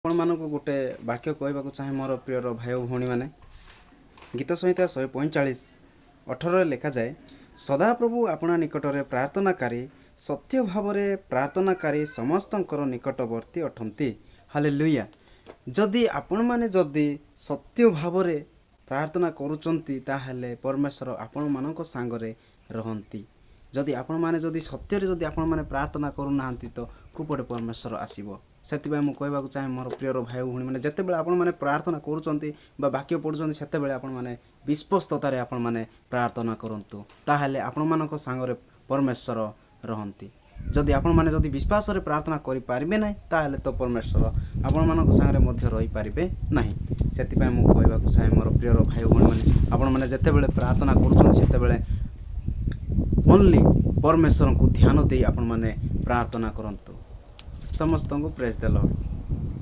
ଆପଣମାନଙ୍କୁ ଗୋଟେ ବାକ୍ୟ କହିବାକୁ ଚାହେଁ ମୋର ପ୍ରିୟର ଭାଇ ଓ ଭଉଣୀମାନେ। ଗୀତ ସଂହିତା 145:18ରେ ଲେଖାଯାଏ, ସଦାପ୍ରଭୁ ଆପଣା ନିକଟରେ ପ୍ରାର୍ଥନାକାରୀ ସତ୍ୟ ଭାବରେ ପ୍ରାର୍ଥନାକାରୀ ସମସ୍ତଙ୍କର ନିକଟବର୍ତ୍ତୀ ଅଟନ୍ତି। ହାଲେଲୁୟା। ଯଦି ଆପଣମାନେ ଯଦି ସତ୍ୟ ଭାବରେ ପ୍ରାର୍ଥନା କରୁଛନ୍ତି ତାହେଲେ ପରମେଶ୍ୱର ଆପଣମାନଙ୍କ ସାଙ୍ଗରେ ରହନ୍ତି। ଯଦି ଆପଣମାନେ ଯଦି ସତ୍ୟରେ ଯଦି ଆପଣମାନେ ପ୍ରାର୍ଥନା କରୁନାହାନ୍ତି ତ କୁପଟେ ପରମେଶ୍ୱର ଆସିବ। ସେଥିପାଇଁ ମୁଁ କହିବାକୁ ଚାହେଁ ମୋର ପ୍ରିୟର ଭାଇ ଭଉଣୀମାନେ, ଯେତେବେଳେ ଆପଣମାନେ ପ୍ରାର୍ଥନା କରୁଛନ୍ତି ବା ବାକ୍ୟ ପଢ଼ୁଛନ୍ତି ସେତେବେଳେ ଆପଣମାନେ ବିଶ୍ୱସ୍ତତାରେ ଆପଣମାନେ ପ୍ରାର୍ଥନା କରନ୍ତୁ, ତାହେଲେ ଆପଣମାନଙ୍କ ସାଙ୍ଗରେ ପରମେଶ୍ୱର ରହନ୍ତି। ଯଦି ଆପଣମାନେ ଯଦି ବିଶ୍ୱାସରେ ପ୍ରାର୍ଥନା କରିପାରିବେ ନାହିଁ ତାହେଲେ ତ ପରମେଶ୍ୱର ଆପଣମାନଙ୍କ ସାଙ୍ଗରେ ମଧ୍ୟ ରହିପାରିବେ ନାହିଁ। ସେଥିପାଇଁ ମୁଁ କହିବାକୁ ଚାହେଁ ମୋର ପ୍ରିୟର ଭାଇ ଭଉଣୀମାନେ, ଆପଣମାନେ ଯେତେବେଳେ ପ୍ରାର୍ଥନା କରୁଛନ୍ତି ସେତେବେଳେ ଓନ୍ଲି ପରମେଶ୍ୱରଙ୍କୁ ଧ୍ୟାନ ଦେଇ ଆପଣମାନେ ପ୍ରାର୍ଥନା କରନ୍ତୁ। ସମସ୍ତଙ୍କୁ ପ୍ରେଜ୍ ଦ ଲର୍ଡ।